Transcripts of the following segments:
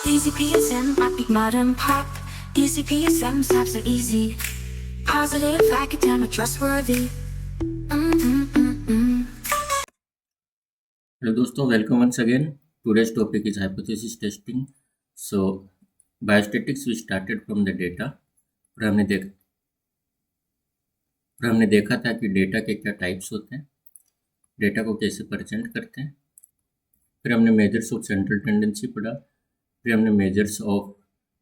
Easy PSM, upbeat modern pop. Easy PSM, snaps are easy. Positive, academic, trustworthy. Hello दोस्तों, welcome once again. Today's topic is hypothesis testing. So biostatics we started from the data. और हमने देखा था कि data के क्या types होते हैं, डेटा को कैसे प्रेजेंट करते हैं. फिर हमने मेजर्स ऑफ सेंट्रल टेंडेंसी पढ़ा. फिर हमने मेजर्स ऑफ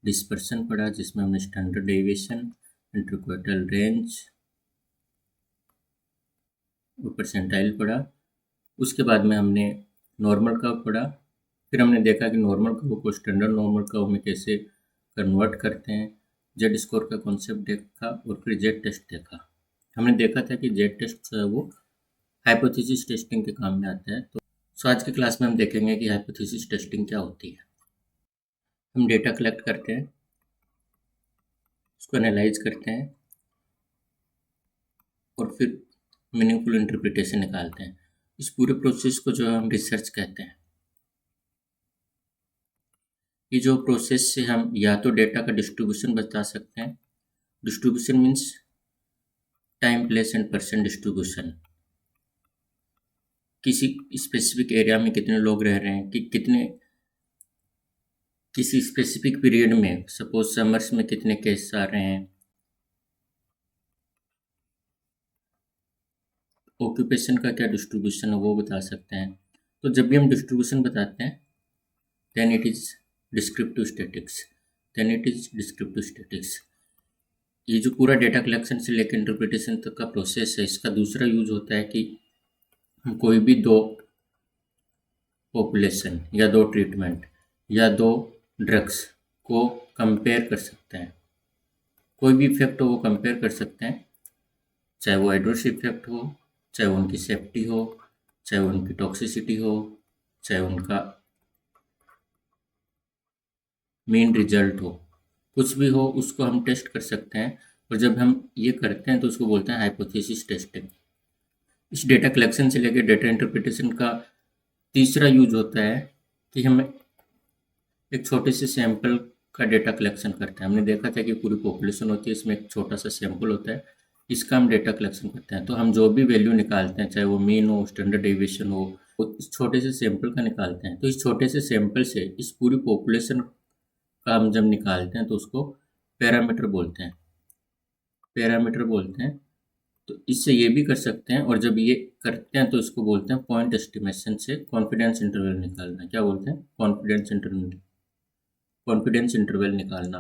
डिस्पर्सन पढ़ा, जिसमें हमने स्टैंडर्ड डेविएशन, इंटरक्वार्टाइल रेंज और परसेंटाइल पढ़ा. उसके बाद में हमने नॉर्मल कर्व पढ़ा. फिर हमने देखा कि नॉर्मल कर्व को स्टैंडर्ड नॉर्मल कर्व में कैसे कन्वर्ट करते हैं. जेड स्कोर का कॉन्सेप्ट देखा और फिर जेड टेस्ट देखा. हमने देखा था कि जेड टेस्ट जो है वो हाइपोथेसिस टेस्टिंग के काम में आता है. तो आज की क्लास में हम देखेंगे कि हाइपोथेसिस टेस्टिंग क्या होती है. हम डेटा कलेक्ट करते हैं, उसको एनालाइज करते हैं और फिर मीनिंगफुल इंटरप्रिटेशन निकालते हैं. इस पूरे प्रोसेस को जो हम रिसर्च कहते हैं. ये जो प्रोसेस से हम या तो डेटा का डिस्ट्रीब्यूशन बता सकते हैं. Distribution means time, place and person distribution. किसी स्पेसिफिक एरिया में कितने लोग रह रहे हैं, कि किसी स्पेसिफिक पीरियड में, सपोज समर्स में कितने केस आ रहे हैं. ऑक्यूपेशन का क्या डिस्ट्रीब्यूशन है वो बता सकते हैं. तो जब भी हम डिस्ट्रीब्यूशन बताते हैं then it is descriptive statistics. ये जो पूरा डेटा कलेक्शन से लेकर इंटरप्रिटेशन तक का प्रोसेस है, इसका दूसरा यूज होता है कि हम कोई भी दो पॉपुलेशन या दो ट्रीटमेंट या दो ड्रग्स को कंपेयर कर सकते हैं. कोई भी इफेक्ट हो वो कंपेयर कर सकते हैं, चाहे वो एडवर्स इफेक्ट हो, चाहे उनकी सेफ्टी हो, चाहे उनकी टॉक्सिसिटी हो, चाहे उनका मेन रिजल्ट हो, कुछ भी हो उसको हम टेस्ट कर सकते हैं. और जब हम ये करते हैं तो उसको बोलते हैं हाइपोथेसिस टेस्टिंग. इस डेटा कलेक्शन से लेकर डेटा इंटरप्रिटेशन का तीसरा यूज होता है कि हम एक छोटे से सैंपल का डेटा कलेक्शन करते हैं. हमने देखा था कि पूरी पॉपुलेशन होती है, इसमें एक छोटा सा सैंपल होता है, इसका हम डेटा कलेक्शन करते हैं. तो हम जो भी वैल्यू निकालते हैं, चाहे वो मीन हो, स्टैंडर्ड डेविएशन हो, वो इस छोटे से सैंपल का निकालते हैं. तो इस छोटे से सैंपल से इस पूरी पॉपुलेशन का हम जब निकालते हैं तो उसको पैरामीटर बोलते हैं. तो इससे ये भी कर सकते हैं, और जब ये करते हैं तो इसको बोलते हैं पॉइंट एस्टिमेशन से कॉन्फिडेंस इंटरवल निकालना. क्या बोलते हैं? कॉन्फिडेंस इंटरवल निकालना.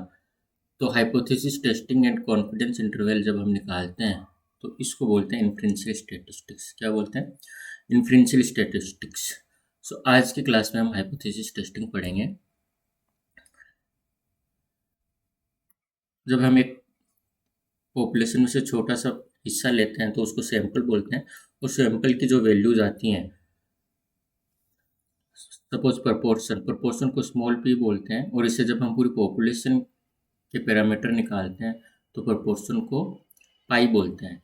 तो hypothesis testing and confidence interval जब हम निकालते हैं तो इसको बोलते हैं इन्फ्रेंशियल स्टैटिस्टिक्स. क्या बोलते हैं? Inferential statistics. सो आज की क्लास में हम हाइपोथेसिस टेस्टिंग पढ़ेंगे. जब हम एक पॉपुलेशन में से छोटा सा हिस्सा लेते हैं तो उसको सैंपल बोलते हैं, और सैंपल की जो वैल्यूज आती हैं, सपोज प्रपोर्शन को स्मॉल पी बोलते हैं, और इससे जब हम पूरी पॉपुलेशन के पैरामीटर निकालते हैं तो प्रपोर्शन को पाई बोलते हैं.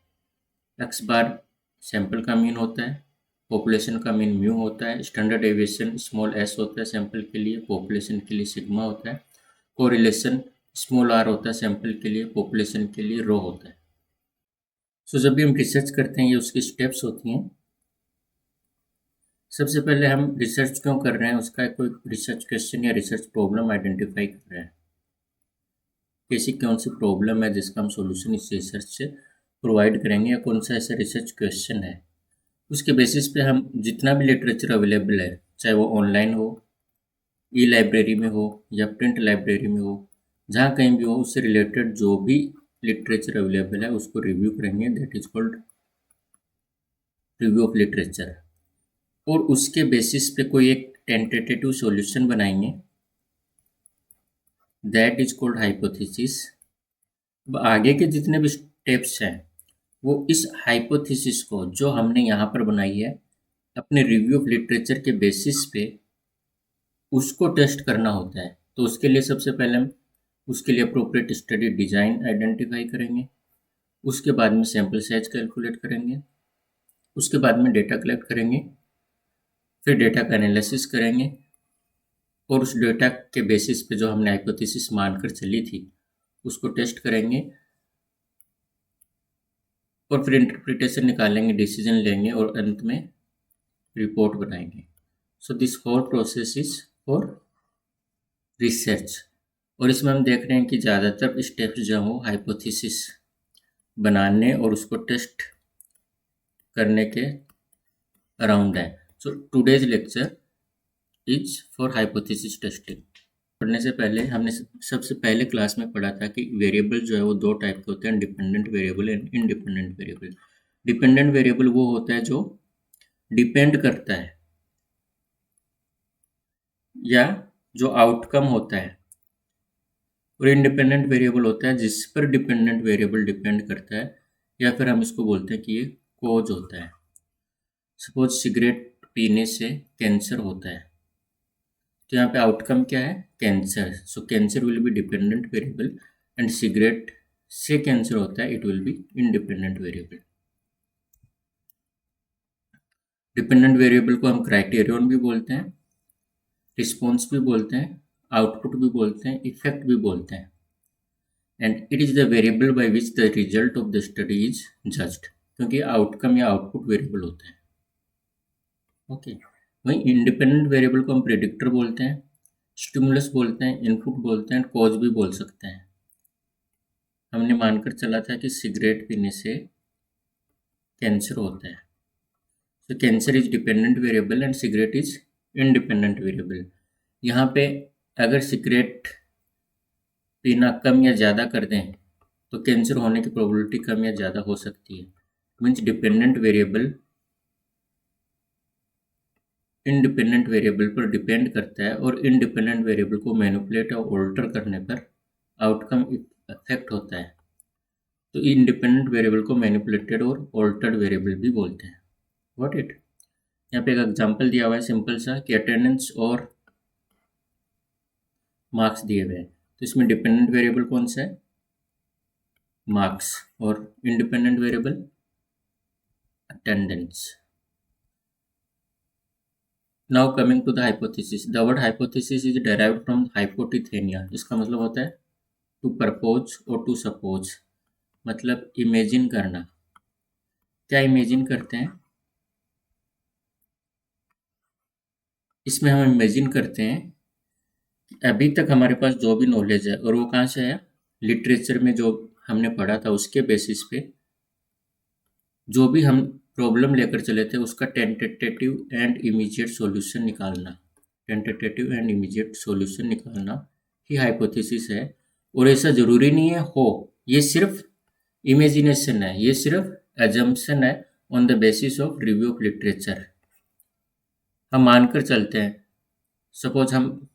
एक्स बार सैंपल का मीन होता है, पॉपुलेशन का मीन म्यू होता है, स्टैंडर्ड डेविएशन स्मॉल एस होता है सैंपल के लिए, पॉपुलेशन के लिए सिग्मा होता है, कोरिलेशन स्मॉल आर होता है सैंपल के लिए, पॉपुलेशन के लिए रो होता है. सो जब भी हम रिसर्च करते हैं ये उसकी स्टेप्स होती हैं. सबसे पहले हम रिसर्च क्यों कर रहे हैं, उसका कोई रिसर्च क्वेश्चन या रिसर्च प्रॉब्लम आइडेंटिफाई कर रहे हैं. कैसी कौन सी प्रॉब्लम है जिसका हम सॉल्यूशन इस रिसर्च से प्रोवाइड करेंगे, या कौन सा ऐसा रिसर्च क्वेश्चन है. उसके बेसिस पे हम जितना भी लिटरेचर अवेलेबल है, चाहे वो ऑनलाइन हो, ई लाइब्रेरी में हो या प्रिंट लाइब्रेरी में हो, जहाँ कहीं भी हो, उससे रिलेटेड जो भी लिटरेचर अवेलेबल है उसको रिव्यू करेंगे. That is called review of literature. और उसके बेसिस पे कोई एक टेंटेटिव सॉल्यूशन बनाएंगे. That is called hypothesis. अब आगे के जितने भी स्टेप्स हैं वो इस हाइपोथेसिस को जो हमने यहाँ पर बनाई है अपने रिव्यू ऑफ लिटरेचर के बेसिस पे उसको टेस्ट करना होता है. तो उसके लिए सबसे पहले हम उसके लिए अप्रोप्रिएट स्टडी डिजाइन आइडेंटिफाई करेंगे. उसके बाद में सैंपल साइज कैलकुलेट करेंगे. उसके बाद में डेटा कलेक्ट करेंगे. फिर डेटा का एनालिसिस करेंगे. और उस डेटा के बेसिस पे जो हमने हाइपोथेसिस मानकर चली थी उसको टेस्ट करेंगे और फिर इंटरप्रिटेशन निकालेंगे, डिसीजन लेंगे और अंत में रिपोर्ट बनाएंगे। So this whole process is for research. और इसमें हम देख रहे हैं कि ज़्यादातर स्टेप्स जो हो हाइपोथेसिस बनाने और उसको टेस्ट करने के अराउंड है। So today's lecture is for hypothesis testing. पढ़ने से पहले हमने सबसे पहले क्लास में पढ़ा था कि वेरिएबल जो है वो दो टाइप के होते हैं, dependent variable and independent variable. Dependent variable वो होता है जो डिपेंड करता है या जो आउटकम होता है, और इंडिपेंडेंट वेरिएबल होता है जिस पर डिपेंडेंट वेरिएबल डिपेंड करता है, या फिर हम इसको बोलते हैं कि ये कोज होता है। सपोज सिगरेट पीने से कैंसर होता है, तो यहाँ पे आउटकम क्या है? Cancer. So cancer will be dependent variable and cigarette से कैंसर होता है, it will be independent variable. Dependent variable को हम क्राइटेरियन भी बोलते हैं, रिस्पॉन्स भी बोलते हैं, आउटपुट भी बोलते हैं, इफेक्ट भी बोलते हैं। And it is the variable by which the result of the study is judged, क्योंकि आउटकम या आउटपुट वेरिएबल होता है। ओके वहीं इंडिपेंडेंट वेरिएबल को हम प्रेडिक्टर बोलते हैं, स्टिमुलस बोलते हैं, इनपुट बोलते हैं, कॉज भी बोल सकते हैं। हमने मानकर चला था कि सिगरेट पीने से कैंसर होता है। So cancer is dependent variable and cigarette is independent variable. यहाँ पे अगर सिगरेट पीना कम या ज़्यादा कर दें तो कैंसर होने की प्रोबेबिलिटी कम या ज़्यादा हो सकती है। Means dependent variable independent variable पर डिपेंड करता है और इंडिपेंडेंट वेरिएबल को मैनिपुलेट और ऑल्टर करने पर आउटकम इफेक्ट होता है। तो इंडिपेंडेंट वेरिएबल को मैनिपुलेटेड और ऑल्टर्ड वेरिएबल भी बोलते हैं। What it? यहाँ पे एक एग्जांपल दिया हुआ है सिंपल सा कि अटेंडेंस और मार्क्स दिए हुए हैं। तो इसमें डिपेंडेंट वेरिएबल कौन सा है? मार्क्स। और independent variable attendance. Now coming to the hypothesis. The word hypothesis is derived from hypotythenia. इसका मतलब होता है to propose और to suppose, मतलब इमेजिन करना। क्या इमेजिन करते हैं? इसमें हम इमेजिन करते हैं कि अभी तक हमारे पास जो भी नॉलेज है, और वो कहाँ से है? लिटरेचर में जो हमने पढ़ा था उसके बेसिस पे जो भी हम प्रॉब्लम लेकर चले थे उसका टेंटेटिव एंड इमीडिएट सॉल्यूशन निकालना। टेंटेटिव एंड इमीडिएट सॉल्यूशन निकालना ही हाइपोथेसिस है। और ऐसा ज़रूरी नहीं है हो, ये सिर्फ इमेजिनेशन है, ये सिर्फ एजम्पशन है on the basis of review of literature. हम मानकर चलते हैं, सपोज हम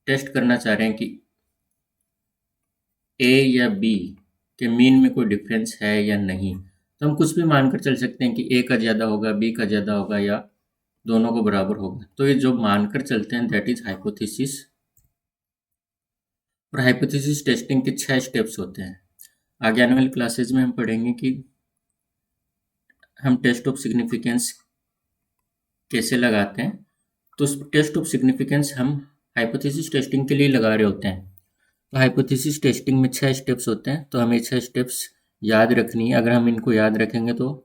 टेस्ट करना चाह रहे हैं कि ए या बी के मीन में कोई डिफरेंस है या नहीं, तो हम कुछ भी मानकर चल सकते हैं कि ए का ज़्यादा होगा, बी का ज़्यादा होगा, या दोनों को बराबर होगा। तो ये जो मानकर चलते हैं दैट इज हाइपोथेसिस। और हाइपोथेसिस टेस्टिंग के 6 स्टेप्स होते हैं। आगे आने वाली क्लासेज में हम पढ़ेंगे कि हम टेस्ट ऑफ सिग्निफिकेंस कैसे लगाते हैं। तो टेस्ट ऑफ सिग्निफिकेंस हम हाइपोथेसिस टेस्टिंग के लिए लगा रहे होते हैं। तो हाइपोथेसिस टेस्टिंग में 6 स्टेप्स होते हैं, तो हमें 6 स्टेप्स याद रखनी है। अगर हम इनको याद रखेंगे तो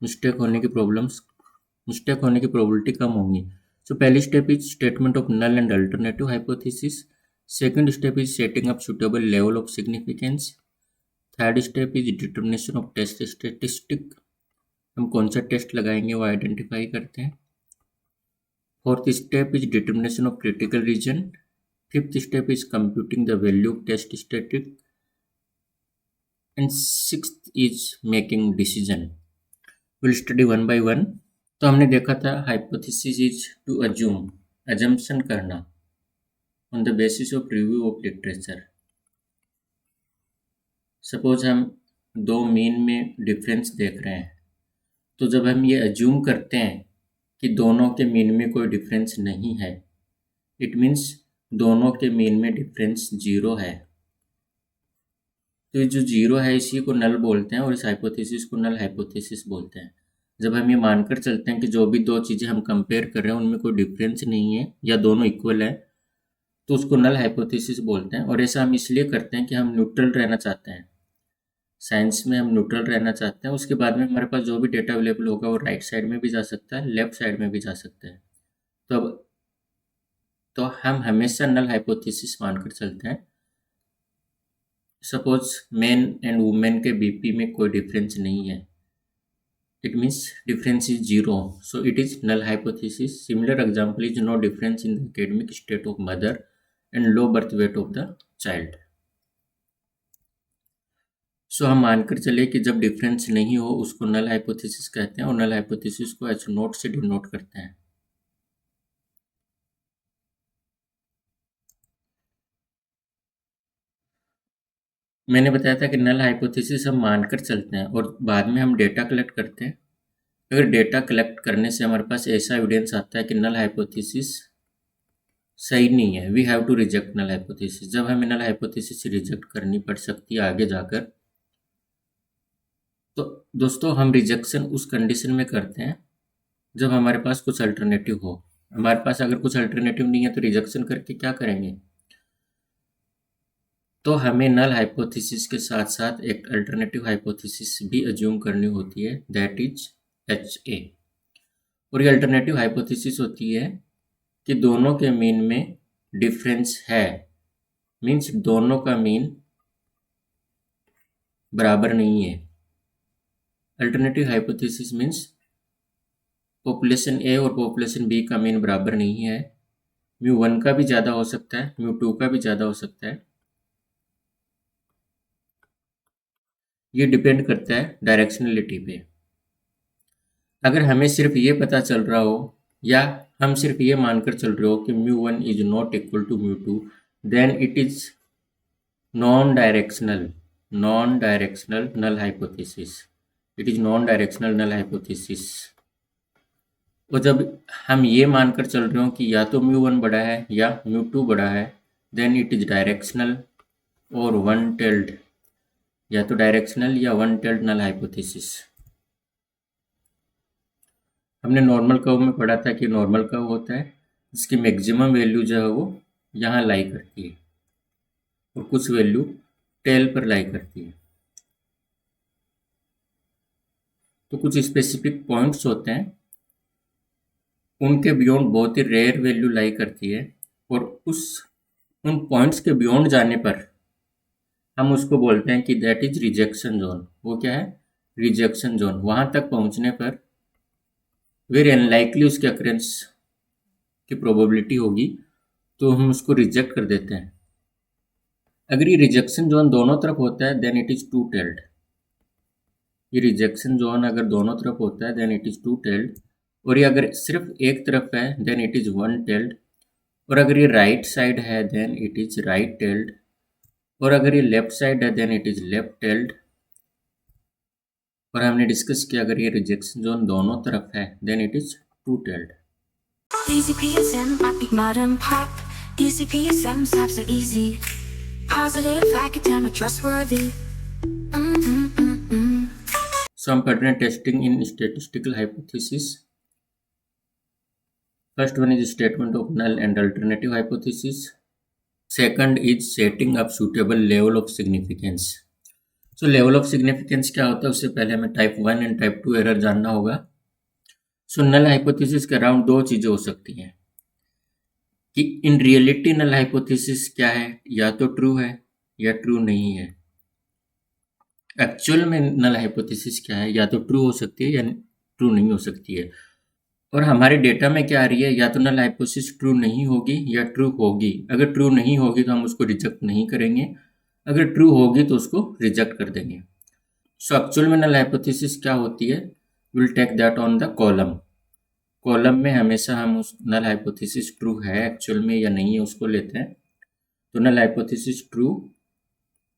मिस्टेक होने की प्रोबेबिलिटी कम होंगी। सो पहली step is statement of null and alternative hypothesis. Second step is setting up suitable level of significance. Third step is determination of test statistic, हम कौन सा टेस्ट लगाएंगे वो आइडेंटिफाई करते हैं। Fourth step is determination of critical region. Fifth step is computing the value of test statistic and sixth is making decision. Will study one by one. तो हमने देखा था hypothesis is to assume, assumption करना on the basis of review of literature. Suppose हम दो mean में difference देख रहे हैं, तो जब हम ये अज्यूम करते हैं कि दोनों के मीन में कोई डिफरेंस नहीं है, इट मीन्स दोनों के मीन में डिफरेंस 0 है। तो ये जो 0 है इसी को नल बोलते हैं और इस हाइपोथेसिस को नल हाइपोथेसिस बोलते हैं। जब हम ये मानकर चलते हैं कि जो भी दो चीज़ें हम कंपेयर कर रहे हैं उनमें कोई डिफरेंस नहीं है या दोनों इक्वल है, तो उसको नल हाइपोथेसिस बोलते हैं। और ऐसा हम इसलिए करते हैं कि हम न्यूट्रल रहना चाहते हैं, साइंस में हम न्यूट्रल रहना चाहते हैं। उसके बाद में हमारे पास जो भी डेटा अवेलेबल होगा वो राइट साइड में भी जा सकता है, लेफ्ट साइड में भी जा सकता है। तो हम हमेशा नल हाइपोथेसिस मानकर चलते हैं। सपोज मेन एंड वुमेन के बीपी में कोई डिफरेंस नहीं है, it means difference is zero, so it is null hypothesis. Similar example is no difference in the academic state of mother and low birth weight of the child. सो हम मानकर चले कि जब डिफरेंस नहीं हो उसको नल हाइपोथेसिस कहते हैं, और नल हाइपोथेसिस को एच नोट से डिनोट करते हैं। मैंने बताया था कि नल हाइपोथेसिस हम मानकर चलते हैं और बाद में हम डेटा कलेक्ट करते हैं। अगर डेटा कलेक्ट करने से हमारे पास ऐसा एविडेंस आता है कि नल हाइपोथेसिस सही नहीं है, we have to reject null hypothesis. जब हमें नल हाइपोथेसिस रिजेक्ट करनी पड़ सकती है आगे जाकर, तो दोस्तों हम रिजेक्शन उस कंडीशन में करते हैं जब हमारे पास कुछ अल्टरनेटिव हो। हमारे पास अगर कुछ अल्टरनेटिव नहीं है तो रिजेक्शन करके क्या करेंगे? तो हमें नल हाइपोथेसिस के साथ साथ एक अल्टरनेटिव हाइपोथेसिस भी अज्यूम करनी होती है, दैट इज एच ए। और ये अल्टरनेटिव हाइपोथेसिस होती है कि दोनों के मीन में डिफरेंस है, मीन्स दोनों का मीन बराबर नहीं है। अल्टरनेटिव हाइपोथेसिस मीन्स पॉपुलेशन ए और पॉपुलेशन बी का मीन बराबर नहीं है। म्यू 1 का भी ज़्यादा हो सकता है, म्यू 2 का भी ज़्यादा हो सकता है। ये डिपेंड करता है डायरेक्शनलिटी पे। अगर हमें सिर्फ ये पता चल रहा हो या हम सिर्फ ये मानकर चल रहे हो कि mu 1 is not equal to mu 2, then it is non directional null hypothesis. It is non directional null hypothesis. और जब हम ये मानकर चल रहे हो कि या तो म्यू 1 बड़ा है या म्यू 2 बड़ा है, देन इट इज डायरेक्शनल और वन टेल्ड, या तो डायरेक्शनल या वन टेल्ड नल हाइपोथेसिस। हमने नॉर्मल कर्व में पढ़ा था कि नॉर्मल कर्व होता है जिसकी मैक्सिमम वैल्यू जो है वो यहाँ लाई करती है और कुछ वैल्यू टेल पर लाई करती है। तो कुछ स्पेसिफिक पॉइंट्स होते हैं, उनके बियॉन्ड बहुत ही रेयर वैल्यू लाई करती है, और उन पॉइंट्स के बियॉन्ड जाने पर हम उसको बोलते हैं कि दैट इज रिजेक्शन जोन। वो क्या है? Rejection zone. वहाँ तक पहुँचने पर वेरी अनलाइकली उसके अक्रेंस की प्रोबेबिलिटी होगी, तो हम उसको रिजेक्ट कर देते हैं। अगर ये रिजेक्शन जोन दोनों तरफ होता है then it is two tailed. ये रिजेक्शन जोन अगर दोनों तरफ होता है then it is two tailed, और ये अगर सिर्फ एक तरफ है then it is one tailed, और अगर ये राइट साइड है then it is right tailed, और अगर ये लेफ्ट साइड है then it is left tailed. और हमने डिस्कस किया अगर ये रिजेक्शन जोन दोनों तरफ है then it is two tailed. DCPSM, Epic Modern Pop. DCPSM steps are easy. Positive, academic, trustworthy. So हम पढ़ रहे हैं testing in statistical hypothesis. First one is statement of null and alternative hypothesis. Second is setting up suitable level of significance. So level of significance क्या होता है उससे पहले हमें टाइप 1 एंड टाइप 2 एरर जानना होगा। सो नल हाइपोथेसिस के around दो चीज़ें हो सकती हैं कि इन रियलिटी नल हाइपोथेसिस क्या है, या तो ट्रू है या ट्रू नहीं है। एक्चुअल में नल हाइपोथेसिस क्या है, या तो ट्रू हो सकती है या ट्रू नहीं हो सकती है। और हमारे डेटा में क्या आ रही है, या तो नल हाइपोथेसिस ट्रू नहीं होगी या ट्रू होगी। अगर ट्रू नहीं होगी तो हम उसको रिजेक्ट नहीं करेंगे, अगर ट्रू होगी तो उसको रिजेक्ट कर देंगे। सो एक्चुअल में नल हाइपोथेसिस क्या होती है, will take that on the column. Column में हमेशा हम उस नल हाइपोथेसिस ट्रू है एक्चुअल में या नहीं है उसको लेते हैं। तो null hypothesis true,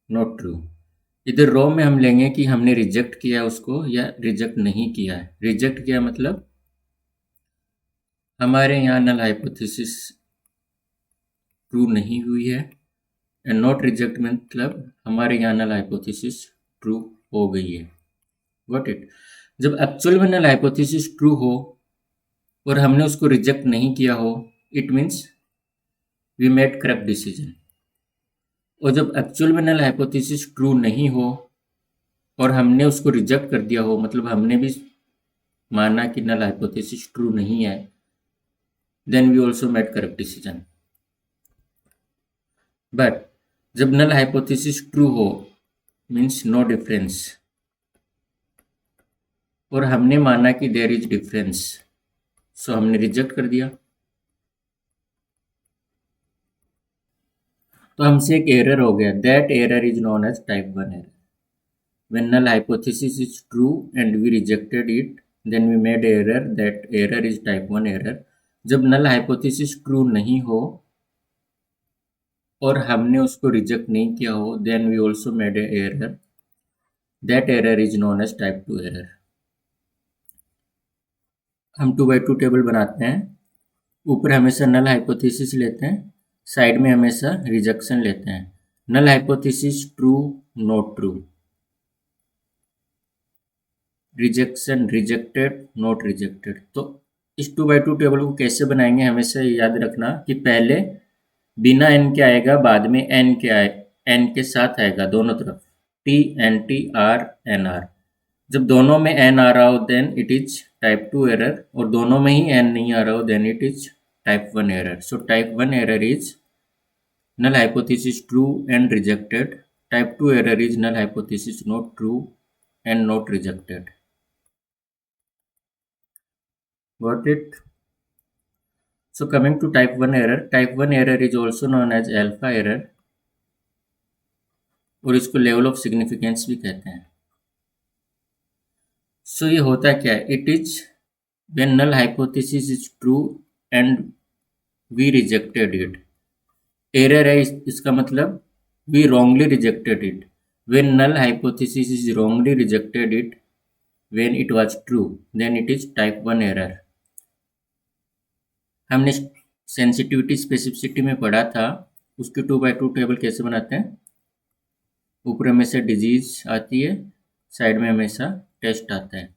not true. इधर रो में हम लेंगे कि हमने रिजेक्ट किया है उसको या रिजेक्ट नहीं किया है। रिजेक्ट किया मतलब हमारे यहाँ नल हाइपोथेसिस ट्रू नहीं हुई है, एंड नॉट रिजेक्ट मतलब हमारे यहाँ नल हाइपोथेसिस ट्रू हो गई है। Got it? जब एक्चुअल में नल हाइपोथेसिस ट्रू हो और हमने उसको रिजेक्ट नहीं किया हो, it means we made correct decision. और जब एक्चुअल में नल हाइपोथेसिस ट्रू नहीं हो और हमने उसको रिजेक्ट कर दिया हो, मतलब हमने भी माना कि नल हाइपोथेसिस ट्रू नहीं है, then we also made correct decision. But जब नल हाइपोथेसिस ट्रू हो मीन्स नो डिफरेंस, और हमने माना कि देयर इज डिफरेंस, सो हमने रिजेक्ट कर दिया, तो हमसे एक एरर हो गया। That error is known as type 1 error. When null hypothesis is true and we rejected it, then we made error. That error is type 1 error. जब null hypothesis true नहीं हो और हमने उसको रिजेक्ट नहीं किया हो, then we also made a error. That error is known as type 2 error. हम 2x2 टेबल बनाते हैं। ऊपर हमेशा null hypothesis लेते हैं, साइड में हमेशा रिजेक्शन लेते हैं। null hypothesis true, not true. Rejection, rejected, not rejected. तो इस 2x2 टेबल को कैसे बनाएंगे, हमेशा याद रखना कि पहले बिना n के आएगा, बाद में n के साथ आएगा दोनों तरफ, t n t r n r। जब दोनों में n आ रहा हो then it is type 2 error, और दोनों में ही n नहीं आ रहा हो then it is type 1 error. So type 1 error is null hypothesis true and rejected. Type 2 error is null hypothesis not true and not rejected. Got it? So coming to type 1 error is also known as alpha error, और इसको level of significance भी कहते हैं। सो ये होता क्या है, it is when null hypothesis is true and we rejected it. Error है इसका मतलब we wrongly rejected it. When null hypothesis is wrongly rejected it when it was true then it is type 1 error. हमने sensitivity specificity में पढ़ा था, उसकी 2x2 table कैसे बनाते हैं। ऊपर हमेशा डिजीज आती है, साइड में हमेशा टेस्ट आता है।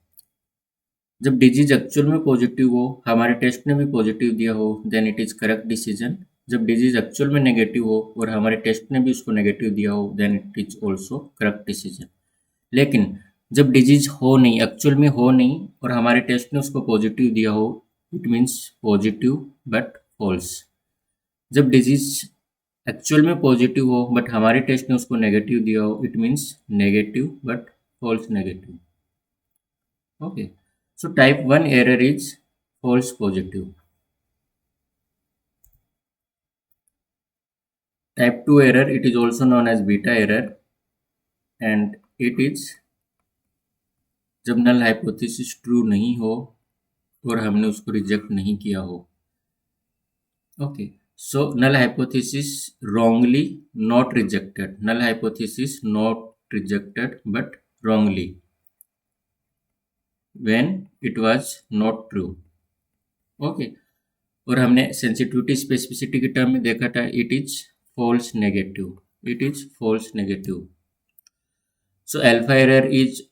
जब डिजीज एक्चुअल में पॉजिटिव हो, हमारे टेस्ट ने भी पॉजिटिव दिया हो, then it is correct decision. जब डिजीज एक्चुअल में नेगेटिव हो और हमारे टेस्ट ने भी उसको नेगेटिव दिया हो, then it is also correct decision. लेकिन जब डिजीज हो नहीं, एक्चुअल में हो नहीं, और हमारे टेस्ट ने उसको पॉजिटिव दिया हो, it means positive but false. जब डिजीज एक्चुअल में पॉजिटिव हो बट हमारे टेस्ट ने उसको नेगेटिव दिया हो, it means negative but false negative. Okay, so type 1 error is false positive. Type 2 error, it is also known as beta error, and it is जब null hypothesis true नहीं हो और हमने उसको रिजेक्ट नहीं किया हो। Okay, so null hypothesis wrongly not rejected, null hypothesis not rejected but wrongly when it was not true. Okay, और हमने सेंसिटिविटी स्पेसिफिसिटी के टर्म में देखा था, it is false negative, it is false negative. So alpha error is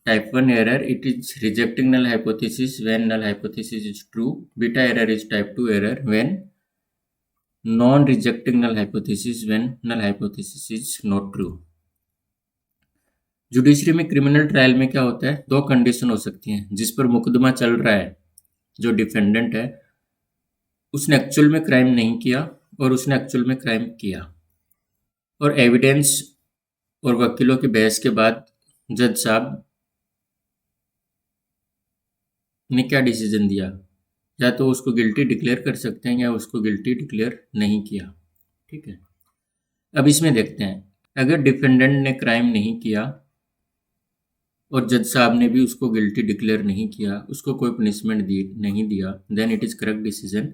type 1 error, it is rejecting null hypothesis when null hypothesis is true. Beta error is type 2 error when non-rejecting null hypothesis when null hypothesis is not true. Judiciary में criminal trial में क्या होता है, दो condition हो सकती हैं। जिस पर मुकदमा चल रहा है, जो डिफेंडेंट है, उसने एक्चुअल में क्राइम नहीं किया और उसने एक्चुअल में क्राइम किया, और एविडेंस और वकीलों की बहस के बाद जज साहब ने क्या डिसीजन दिया, या तो उसको गिल्टी डिक्लेयर कर सकते हैं या उसको गिल्टी डिक्लेयर नहीं किया। ठीक है, अब इसमें देखते हैं, अगर डिफेंडेंट ने क्राइम नहीं किया और जज साहब ने भी उसको गिल्टी डिक्लेयर नहीं किया, उसको कोई पनिशमेंट नहीं दिया, then it is correct decision.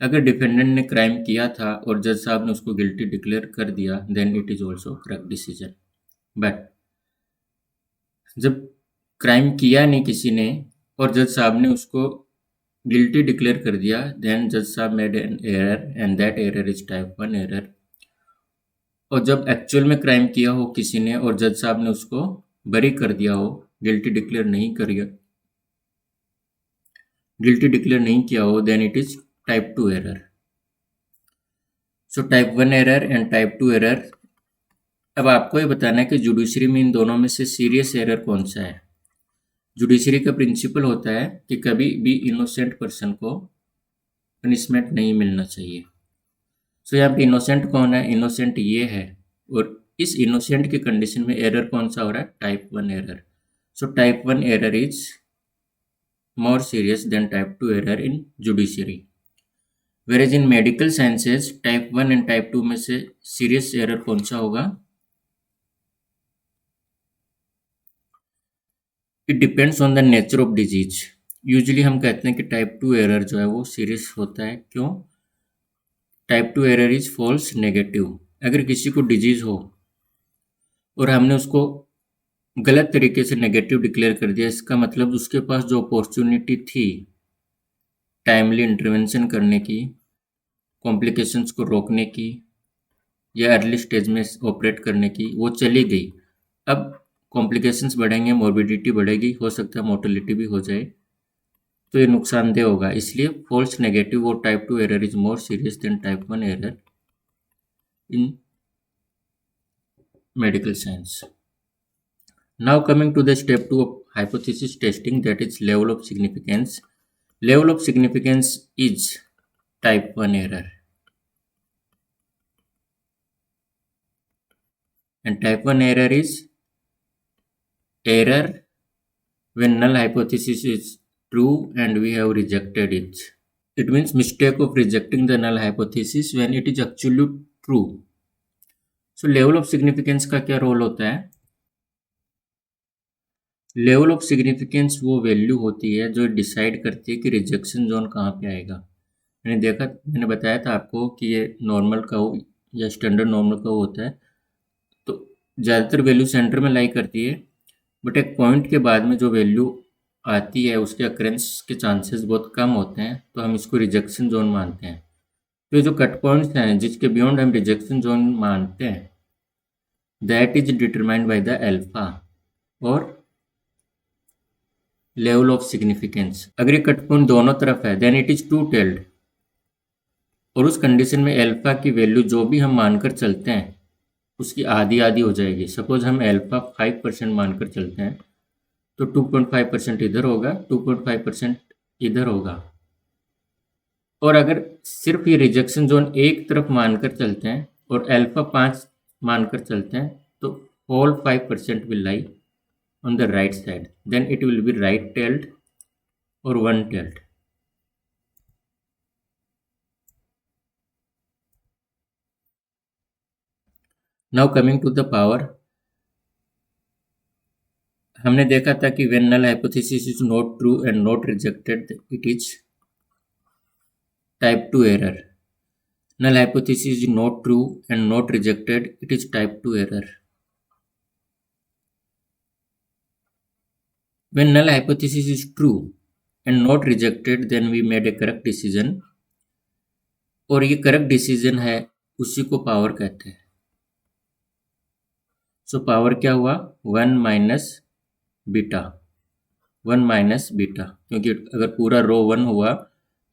अगर डिफेंडेंट ने क्राइम किया था और जज साहब ने उसको गिल्टी डिक्लेयर कर दिया, then it is also correct decision. But जब क्राइम किया नहीं किसी ने और जज साहब ने उसको गिल्टी डिक्लेयर कर दिया, देन जज साहब made an error and that error is type 1 error. और जब एक्चुअल में क्राइम किया हो किसी ने और जज साहब ने उसको बरी कर दिया हो, गिल्टी डिक्लेयर नहीं किया हो, then it is type 2 error. So type 1 error and type 2 error. अब आपको ये बताना है कि जुडिशरी में इन दोनों में से सीरियस एरर कौन सा है। जुडिशरी का प्रिंसिपल होता है कि कभी भी इनोसेंट पर्सन को पनिशमेंट नहीं मिलना चाहिए। सो यहाँ पे इनोसेंट कौन है? इनोसेंट ये है, और इस इनोसेंट की कंडीशन में एरर कौन सा हो रहा है? Type 1 error. So type 1 error is more serious than type 2 error in judiciary. Whereas in medical sciences type 1 and type 2 में से सीरियस एरर कौन सा होगा? It depends on the nature of disease. Usually हम कहते हैं कि टाइप 2 एरर जो है वो सीरियस होता है। क्यों? Type 2 error is false negative. अगर किसी को डिजीज हो और हमने उसको गलत तरीके से नेगेटिव डिक्लेयर कर दिया, इसका मतलब उसके पास जो अपॉर्चुनिटी थी टाइमली इंटरवेंशन करने की, कॉम्प्लिकेशंस को रोकने की या अर्ली स्टेज में ऑपरेट करने की, वो चली गई। अब कॉम्प्लिकेशंस बढ़ेंगे, मोर्बिडिटी बढ़ेगी, हो सकता है मोर्टेलिटी भी हो जाए, तो ये नुकसानदेह होगा। इसलिए फॉल्स नेगेटिव और type 2 error is more serious than type 1 error in medical science. Now coming to the step 2 of hypothesis testing, that is level of significance. Level of significance is type 1 error. And type 1 error is error when null hypothesis is true and we have rejected it. It means mistake of rejecting the null hypothesis when it is actually true. So level of significance का क्या role होता है? Level of significance वो value होती है जो decide करती है कि रिजेक्शन जोन कहाँ पे आएगा। मैंने बताया था आपको कि ये नॉर्मल कर्व या स्टैंडर्ड नॉर्मल कर्व होता है, तो ज़्यादातर वैल्यू सेंटर में लाई करती है, बट एक पॉइंट के बाद में जो वैल्यू आती है उसके अक्रेंस के चांसेस बहुत कम होते हैं, तो हम इसको रिजेक्शन जोन मानते हैं। तो जो कट पॉइंट्स हैं जिसके बियॉन्ड हम रिजेक्शन जोन मानते हैं, that is determined by the alpha और लेवल ऑफ सिग्निफिकेंस। अगर ये कट पॉइंट दोनों तरफ है then it is two tailed, और उस कंडीशन में अल्फा की वैल्यू जो भी हम मानकर चलते हैं उसकी आधी आधी हो जाएगी। सपोज हम अल्फा 5% मानकर चलते हैं तो 2.5% इधर होगा, 2.5% इधर होगा। और अगर सिर्फ ये रिजेक्शन जोन एक तरफ मानकर चलते हैं और अल्फा 5 मानकर चलते हैं तो whole 5% will lie on the right side, then it will be right tailed or one tailed. Now coming to the power, हमने देखा था कि when null hypothesis is not true and not rejected, it is type 2 error. Null hypothesis is not true and not rejected, it is type 2 error. When null hypothesis is true and not rejected, then we made a correct decision, और ये correct decision है उसी को power कहते हैं। So power क्या हुआ? 1 minus beta, 1 minus beta, क्योंकि अगर पूरा रो 1 हुआ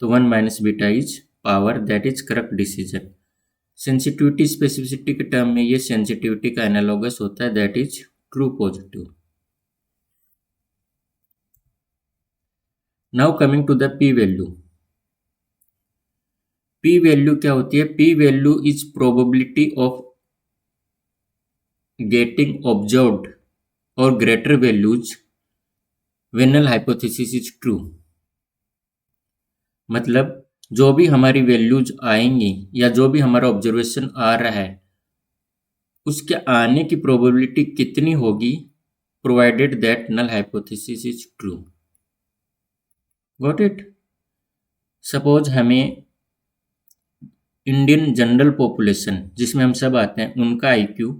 तो 1 minus beta is power, that is correct decision. Sensitivity specificity के टर्म में ये सेंसिटिविटी का एनालॉगस होता है, that is true positive. Now coming to the P value. P value क्या होती है? P value is probability of getting observed और greater values when null hypothesis is true. मतलब जो भी हमारी वैल्यूज आएंगी या जो भी हमारा ऑब्जर्वेशन आ रहा है उसके आने की प्रोबेबिलिटी कितनी होगी, provided that null hypothesis is true. Got it? Suppose हमें इंडियन जनरल पॉपुलेशन जिसमें हम सब आते हैं उनका आईक्यू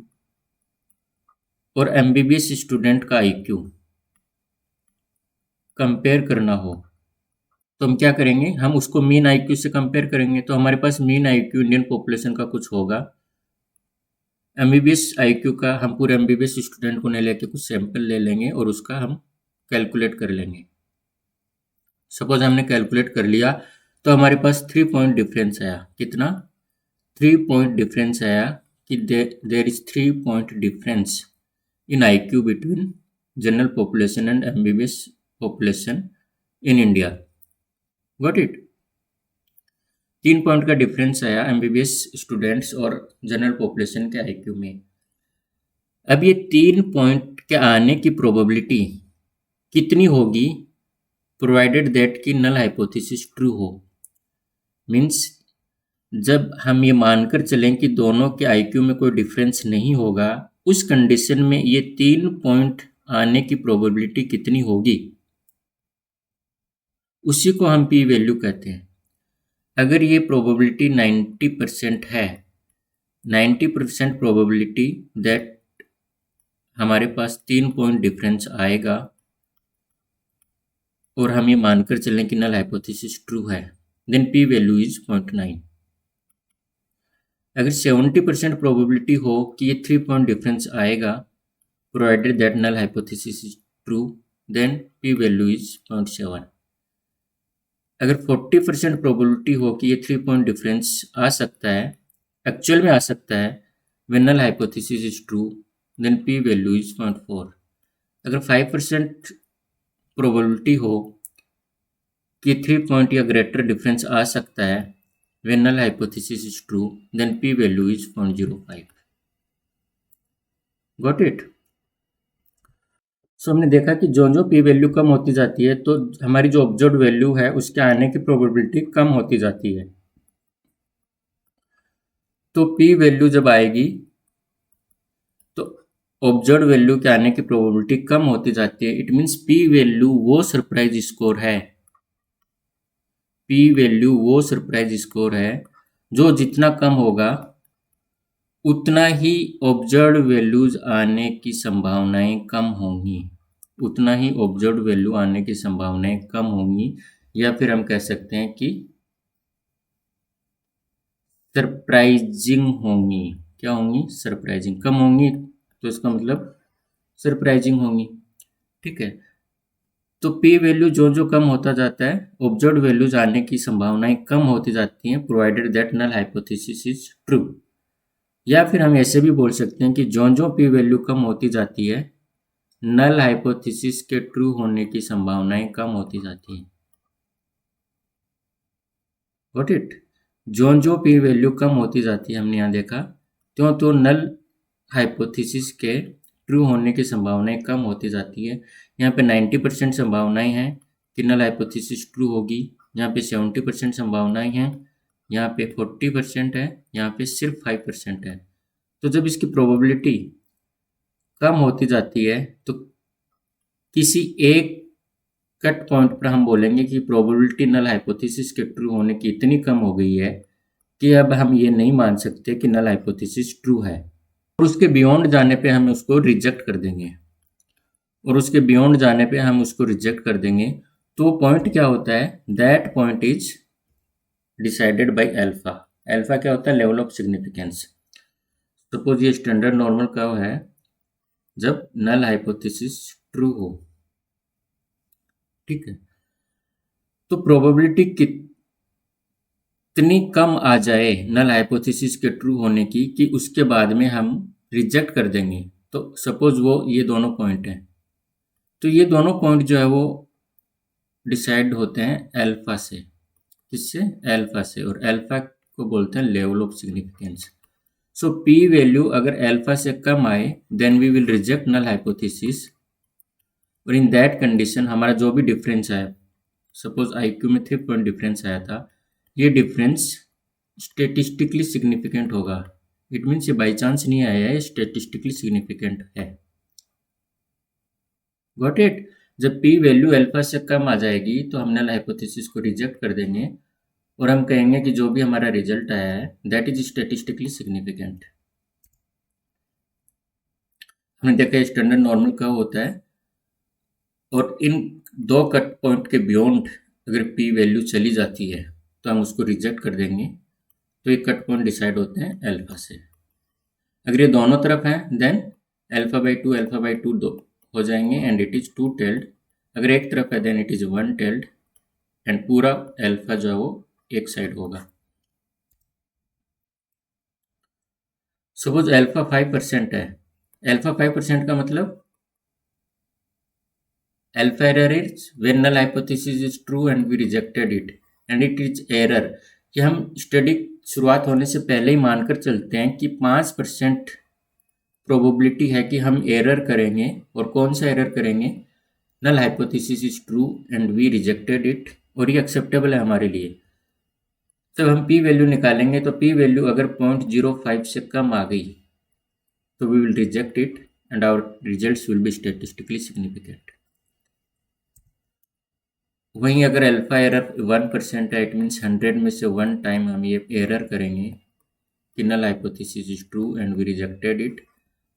और एमबीबीएस स्टूडेंट का आईक्यू कंपेयर करना हो, तो हम क्या करेंगे? हम उसको मीन आईक्यू से कंपेयर करेंगे, तो हमारे पास मीन आईक्यू इंडियन पॉपुलेशन का कुछ होगा। एमबीबीएस आईक्यू का हम पूरे एमबीबीएस स्टूडेंट को नहीं लेके कुछ सैंपल ले लेंगे और उसका हम कैलकुलेट कर लेंगे। सपोज हमने कैलकुलेट कर लिया तो हमारे पास 3 पॉइंट डिफरेंस आया। कितना? 3 पॉइंट डिफरेंस आया कि there is 3 point difference in IQ between general population and MBBS population in India. Got it? 3 point का डिफरेंस आया MBBS स्टूडेंट्स और जनरल पॉपुलेशन के IQ में। अब ये 3 पॉइंट के आने की प्रोबेबिलिटी कितनी होगी प्रोवाइडेड दैट की नल हाइपोथेसिस ट्रू हो। मीन्स जब हम ये मानकर चलें कि दोनों के IQ में कोई डिफरेंस नहीं होगा, उस कंडीशन में ये 3 पॉइंट आने की प्रोबेबिलिटी कितनी होगी, उसी को हम पी वैल्यू कहते हैं। अगर ये प्रोबेबिलिटी 90% है, 90% प्रोबेबिलिटी दैट हमारे पास 3 पॉइंट डिफरेंस आएगा और हम ये मानकर चलें कि नल हाइपोथेसिस ट्रू है, देन पी वैल्यू इज 0.9। अगर 70% प्रोबेबिलिटी हो कि ये 3 पॉइंट डिफरेंस आएगा provided that null hypothesis is true, then P value is 0.7। अगर 40% प्रोबेबिलिटी हो कि ये 3 पॉइंट डिफरेंस आ सकता है, एक्चुअल में आ सकता है, when null hypothesis is true, then P value is 0.4। अगर 5% प्रोबेबिलिटी हो कि 3 पॉइंट या ग्रेटर डिफरेंस आ सकता है, when null hypothesis is true, then p value is 0.05। Got it? सो हमने देखा कि जो जो p वैल्यू कम होती जाती है तो हमारी जो ऑब्जर्व वैल्यू है उसके आने की प्रोबेबिलिटी कम होती जाती है। तो p वैल्यू जब आएगी तो ऑब्जर्व वैल्यू के आने की प्रोबेबिलिटी कम होती जाती है। इट मीन्स p वैल्यू वो सरप्राइज स्कोर है, p वैल्यू वो सरप्राइज स्कोर है जो जितना कम होगा उतना ही ऑब्जर्व वैल्यूज आने की संभावनाएं कम होंगी, उतना ही ऑब्जर्व वैल्यू आने की संभावनाएं कम होंगी, या फिर हम कह सकते हैं कि सरप्राइजिंग होंगी। क्या होंगी? सरप्राइजिंग। कम होंगी तो इसका मतलब सरप्राइजिंग होंगी। ठीक है, तो पी वैल्यू जो जो कम होता जाता है, ऑब्जर्व वैल्यूज आने की संभावनाएं कम होती जाती हैं provided that null hypothesis is true. या फिर हम ऐसे भी बोल सकते हैं कि जो जो पी वैल्यू कम होती जाती है, नल हाइपोथेसिस के ट्रू होने की संभावनाएं कम होती जाती हैं। Got it? जो पी वैल्यू कम होती जाती है, हमने यहाँ देखा, त्यों तो नल हाइपोथेसिस के ट्रू होने की संभावनाएं कम होती जाती है। यहाँ पे 90% संभावनाएं हैं कि नल हाइपोथेसिस ट्रू होगी, यहाँ पे 70% संभावनाएं हैं, यहाँ पे 40% है, यहाँ पे सिर्फ 5% है। तो जब इसकी प्रोबेबिलिटी कम होती जाती है तो किसी एक कट पॉइंट पर हम बोलेंगे कि प्रोबेबिलिटी नल हाइपोथेसिस के ट्रू होने की इतनी कम हो गई है कि अब हम ये नहीं मान सकते कि नल हाइपोथेसिस ट्रू है, और उसके बियॉन्ड जाने पे हम उसको रिजेक्ट कर देंगे, और उसके बियॉन्ड जाने पे हम उसको रिजेक्ट कर देंगे। तो पॉइंट क्या होता है? That point is decided by alpha. Alpha क्या होता है? Level of significance. सपोज ये स्टैंडर्ड नॉर्मल कर्व है जब नल हाइपोथेसिस ट्रू हो। ठीक है, तो प्रोबेबिलिटी कितनी कम आ जाए नल हाइपोथेसिस के ट्रू होने की कि उसके बाद में हम रिजेक्ट कर देंगे। तो सपोज वो ये दोनों पॉइंट हैं, तो ये दोनों पॉइंट जो है वो डिसाइड होते हैं अल्फा से। किससे? अल्फा से, और अल्फा को बोलते हैं level of significance. So P value अगर अल्फा से कम आए then we will reject null hypothesis, और इन दैट कंडीशन हमारा जो भी डिफरेंस है, सपोज IQ में 3 पॉइंट डिफरेंस आया था, ये डिफरेंस स्टेटिस्टिकली सिग्निफिकेंट होगा। इट मीन्स ये बाई चांस नहीं आया है, स्टेटिस्टिकली सिग्निफिकेंट है। Got it? जब पी वैल्यू अल्फा से कम आ जाएगी तो हम नल हाइपोथेसिस को रिजेक्ट कर देंगे और हम कहेंगे कि जो भी हमारा रिजल्ट आया है दैट इज स्टेटिस्टिकली सिग्निफिकेंट। हमने देखा स्टैंडर्ड नॉर्मल कर्व होता है, और इन दो कट पॉइंट के बियॉन्ड अगर पी वैल्यू चली जाती है तो हम उसको रिजेक्ट कर देंगे। तो ये कट पॉइंट डिसाइड होते हैं अल्फा से। अगर ये दोनों तरफ हैं देन अल्फा बाई टू दो हो जाएंगे and it is two tailed. अगर एक तरफ है then it is one tailed, and पूरा अल्फा जो है वो एक साइड होगा। सपोज अल्फा 5% है। अल्फा 5% का मतलब alpha error is when null hypothesis is true and we rejected it and it is error, कि हम स्टडी शुरुआत होने से पहले ही मानकर चलते हैं कि 5% प्रोबेबिलिटी है कि हम एरर करेंगे। और कौन सा एरर करेंगे? Null hypothesis is true and we rejected it, और ये एक्सेप्टेबल है हमारे लिए। जब हम पी वैल्यू निकालेंगे तो पी वैल्यू अगर 0.05 से कम आ गई तो we will reject it and our results will be statistically significant. वहीं अगर अल्फा एरर 1% है, इट मीन्स 100 में से 1 टाइम हम ये एरर करेंगे कि null hypothesis is true and we rejected it,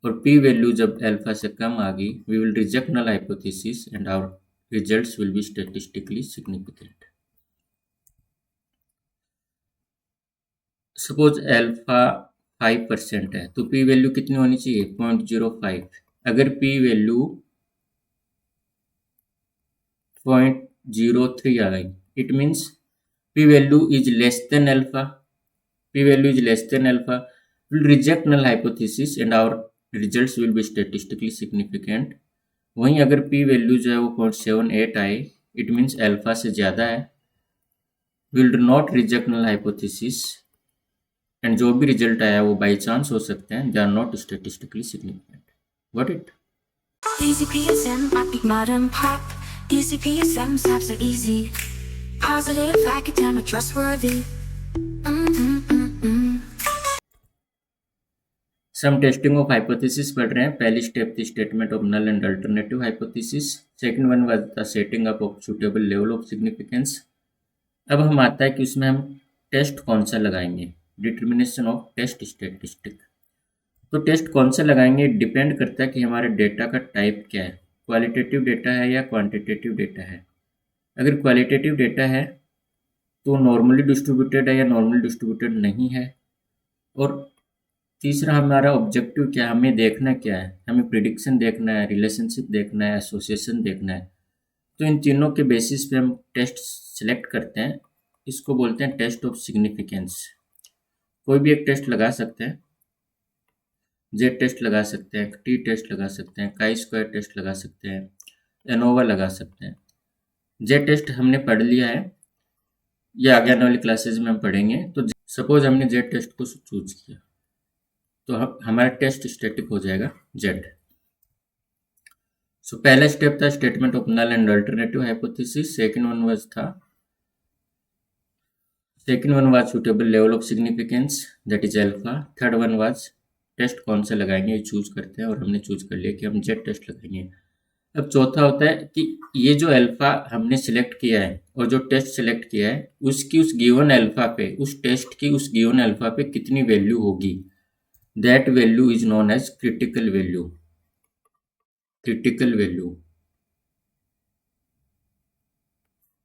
और पी वैल्यू जब अल्फा से कम आ गई we will reject null hypothesis and our results will be statistically significant. Suppose alpha 5% है तो पी वैल्यू कितनी होनी चाहिए? 0.05। अगर पी वैल्यू 0.03 आ गई, it means P value is less than alpha, P value is less than alpha, will reject null hypothesis and our results will be statistically significant. वहीं अगर पी वैल्यू जो है वो 0.78 आए, इट मीन्स अल्फा से ज़्यादा है, will not reject null hypothesis, and जो भी रिजल्ट आया वो बाई चांस हो सकते हैं, they are not statistically significant. What it? Easy PSM, Epic Modern Pop. Easy PSM, apps are easy. Positive, academic, trustworthy. सम टेस्टिंग ऑफ हाइपोथेसिस पढ़ रहे हैं। पहली स्टेप थी statement of null and alternative hypothesis. Second one was the setting up of suitable level of significance. अब हम आता है कि उसमें हम टेस्ट कौन सा लगाएंगे, डिटर्मिनेशन ऑफ टेस्ट स्टैटिस्टिक। तो टेस्ट कौन सा लगाएंगे डिपेंड करता है कि हमारे डेटा का टाइप क्या है, क्वालिटेटिव डेटा है या क्वांटिटेटिव डेटा है। अगर क्वालिटेटिव डेटा है तो नॉर्मली डिस्ट्रीब्यूटेड है या नॉर्मली डिस्ट्रीब्यूटेड नहीं है। और तीसरा हमारा ऑब्जेक्टिव क्या है, हमें देखना क्या है, हमें प्रिडिक्शन देखना है, रिलेशनशिप देखना है, एसोसिएशन देखना है। तो इन तीनों के बेसिस पे हम टेस्ट सेलेक्ट करते हैं, इसको बोलते हैं टेस्ट ऑफ सिग्निफिकेंस। कोई भी एक टेस्ट लगा सकते हैं, जेड टेस्ट लगा सकते हैं, टी टेस्ट लगा सकते हैं, काई स्क्वायर टेस्ट लगा सकते हैं, एनोवा लगा सकते हैं। जेड टेस्ट हमने पढ़ लिया है, ये आगे आने वाली क्लासेज में हम पढ़ेंगे। तो सपोज हमने जेड टेस्ट को चूज किया तो हमारा टेस्ट स्टैटिक हो जाएगा जेड। सो पहला स्टेप था statement of null and alternative hypothesis. Second one was suitable level of significance, that is alpha. Third one was test कौन सा लगाएंगे, ये चूज करते हैं, और हमने चूज कर लिया कि हम जेड टेस्ट लगाएंगे। अब चौथा होता है कि ये जो अल्फा हमने सिलेक्ट किया है और जो टेस्ट सिलेक्ट किया है उसकी उस गिवन अल्फा पे, उस टेस्ट की उस गिवन अल्फा पे कितनी वैल्यू होगी, that value is known as critical value. Critical value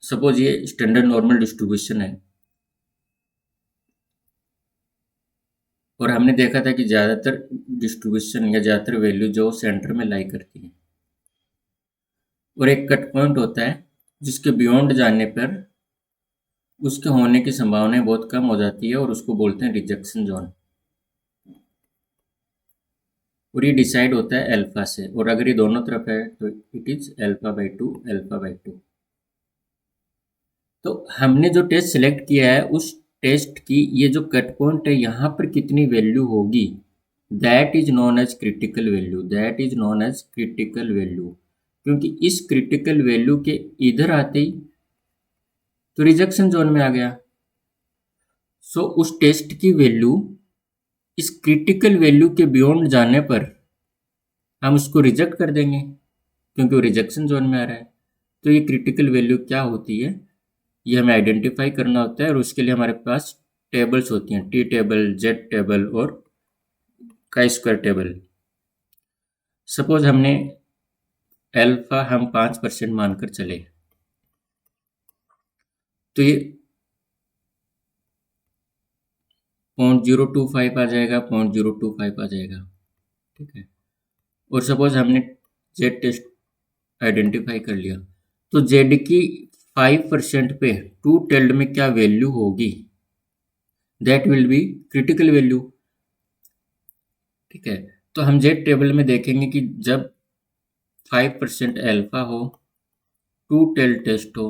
suppose ये स्टैंडर्ड नॉर्मल डिस्ट्रीब्यूशन है और हमने देखा था कि ज़्यादातर डिस्ट्रीब्यूशन या ज़्यादातर वैल्यू जो सेंटर में लाई करती है, और एक कट पॉइंट होता है जिसके बियॉन्ड जाने पर उसके होने की संभावनाएं बहुत कम हो जाती है और उसको बोलते हैं रिजेक्शन जोन। और ये डिसाइड होता है अल्फा से, और अगर ये दोनों तरफ है तो it is alpha by 2, alpha by 2। तो हमने जो टेस्ट सिलेक्ट किया है उस टेस्ट की ये जो कट पॉइंट है यहाँ पर कितनी वैल्यू होगी, that is known as critical value, that is known as critical value. क्योंकि इस क्रिटिकल वैल्यू के इधर आते ही तो रिजेक्शन जोन में आ गया। सो उस टेस्ट की वैल्यू इस क्रिटिकल वैल्यू के बियॉन्ड जाने पर हम उसको रिजेक्ट कर देंगे क्योंकि वो रिजेक्शन जोन में आ रहा है। तो ये क्रिटिकल वैल्यू क्या होती है ये हमें आइडेंटिफाई करना होता है, और उसके लिए हमारे पास टेबल्स होती हैं, टी टेबल, जेड टेबल और काई स्क्वायर टेबल। सपोज हमने अल्फा हम 5% मानकर चले तो ये 0.025 आ जाएगा, 0.025 आ जाएगा, ठीक है। और सपोज हमने जेड टेस्ट आइडेंटिफाई कर लिया तो जेड की 5% पे 2 टेल्ड में क्या वैल्यू होगी, that will be critical value. ठीक है, तो हम जेड टेबल में देखेंगे कि जब 5% अल्फा हो, 2 टेल टेस्ट हो,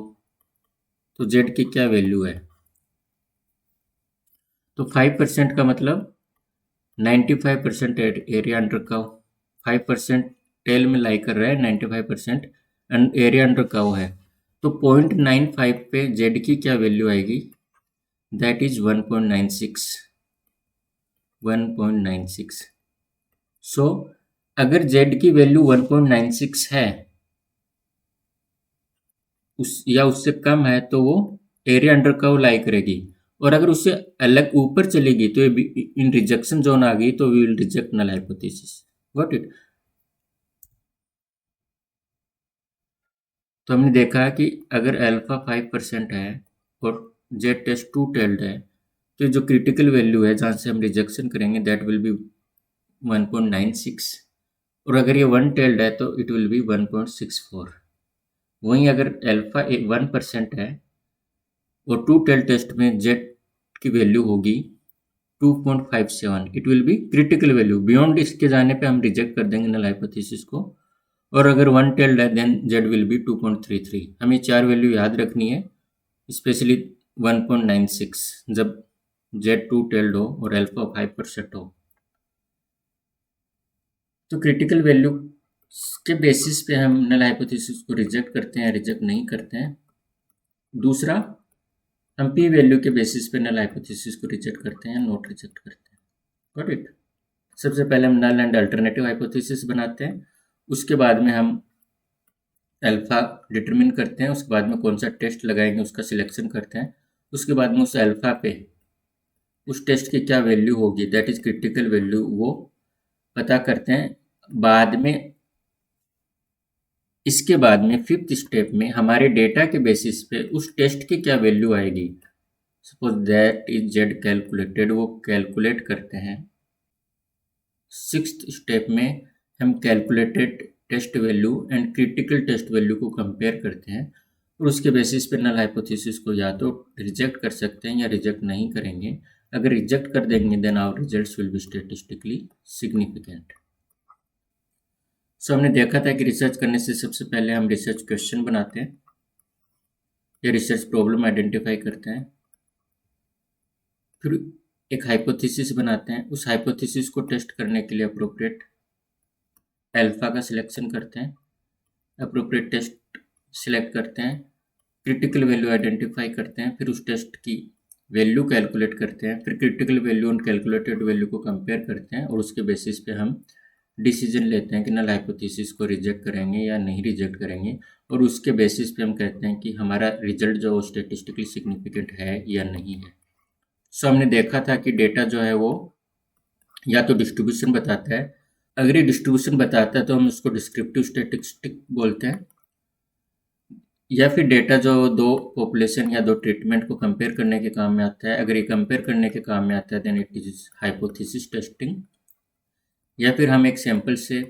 तो जेड की क्या वैल्यू है। तो 5% का मतलब 95% एरिया अंडर कर्व, 5% टेल में लाई कर रहा है, 95% एरिया अंडर कर्व है। तो 0.95 पे जेड की क्या वैल्यू आएगी, दैट इज 1.96। सो अगर जेड की वैल्यू 1.96 है या उससे कम है तो वो एरिया अंडर कर्व लाई करेगी, और अगर उससे अलग ऊपर चलेगी तो ये इन रिजेक्शन जोन आ गई, तो we will reject null hypothesis. Got it. तो हमने देखा कि अगर अल्फा 5% है और जेड टेस्ट 2 टेल्ड है, तो जो क्रिटिकल वैल्यू है जहाँ से हम रिजेक्शन करेंगे दैट विल बी 1.96, और अगर ये 1 टेल्ड है तो इट विल बी 1.64। वहीं अगर अल्फा 1% है और 2 टेल टेस्ट में जेड की वैल्यू होगी 2.57, it will be critical value. Beyond इसके जाने पे हम रिजेक्ट कर देंगे नल हाइपोथेसिस को, और अगर 1 टेल्ड है देन जेड विल बी 2.33। हमें 4 वैल्यू याद रखनी है, स्पेशली 1.96 जब जेड 2 टेल्ड हो और अल्फा 5% हो। तो क्रिटिकल वैल्यू के बेसिस पे हम नल हाइपोथेसिस को रिजेक्ट करते हैं, रिजेक्ट नहीं करते हैं। दूसरा, हम पी वैल्यू के बेसिस पे नल हाइपोथेसिस को रिजेक्ट करते हैं, नॉट रिजेक्ट करते हैं। Got it. सबसे पहले हम नल एंड अल्टरनेटिव हाइपोथेसिस बनाते हैं, उसके बाद में हम अल्फा डिटरमिन करते हैं, उसके बाद में कौन सा टेस्ट लगाएंगे उसका सिलेक्शन करते हैं, उसके बाद में उस अल्फा पे उस टेस्ट की क्या वैल्यू होगी दैट इज क्रिटिकल वैल्यू वो पता करते हैं। बाद में इसके बाद में फिफ्थ स्टेप में हमारे डेटा के बेसिस पे उस टेस्ट की क्या वैल्यू आएगी, suppose that is Z calculated, वो कैलकुलेट करते हैं। सिक्स्थ स्टेप में हम calculated test value and critical test value को कंपेयर करते हैं, और उसके बेसिस पे नल हाइपोथेसिस को या तो रिजेक्ट कर सकते हैं या रिजेक्ट नहीं करेंगे। अगर रिजेक्ट कर देंगे then our results will be statistically significant. So हमने देखा था कि रिसर्च करने से सबसे पहले हम रिसर्च क्वेश्चन बनाते हैं या रिसर्च प्रॉब्लम आइडेंटिफाई करते हैं, फिर एक हाइपोथेसिस बनाते हैं, उस हाइपोथेसिस को टेस्ट करने के लिए अप्रोप्रिएट अल्फा का सिलेक्शन करते हैं, अप्रोप्रिएट टेस्ट सिलेक्ट करते हैं, क्रिटिकल वैल्यू आइडेंटिफाई करते हैं, फिर उस टेस्ट की वैल्यू कैलकुलेट करते हैं, फिर क्रिटिकल वैल्यू और कैलकुलेटेड वैल्यू को कंपेयर करते हैं, और उसके बेसिस पे हम डिसीजन लेते हैं कि नल हाइपोथेसिस को रिजेक्ट करेंगे या नहीं रिजेक्ट करेंगे, और उसके बेसिस पे हम कहते हैं कि हमारा रिजल्ट जो स्टेटिस्टिकली सिग्निफिकेंट है या नहीं है। सो हमने देखा था कि डेटा जो है वो या तो डिस्ट्रीब्यूशन बताता है, अगर ये डिस्ट्रीब्यूशन बताता है तो हम उसको डिस्क्रिप्टिव स्टैटिस्टिक बोलते हैं, या फिर डेटा जो दो पॉपुलेशन या दो ट्रीटमेंट को कंपेयर करने के काम में आता है, अगर ये कंपेयर करने के काम में आता है then it is hypothesis testing, या फिर हम एक सैंपल से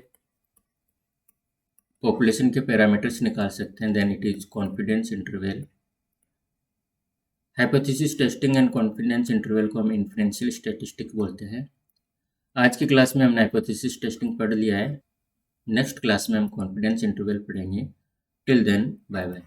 पॉपुलेशन के पैरामीटर्स निकाल सकते हैं then it is confidence interval. Hypothesis testing and confidence interval को हम इन्फ्रेंशियल स्टैटिस्टिक बोलते हैं। आज की क्लास में हमने हाइपोथेसिस टेस्टिंग पढ़ लिया है, नेक्स्ट क्लास में हम कॉन्फिडेंस इंटरवल पढ़ेंगे। Till then bye bye.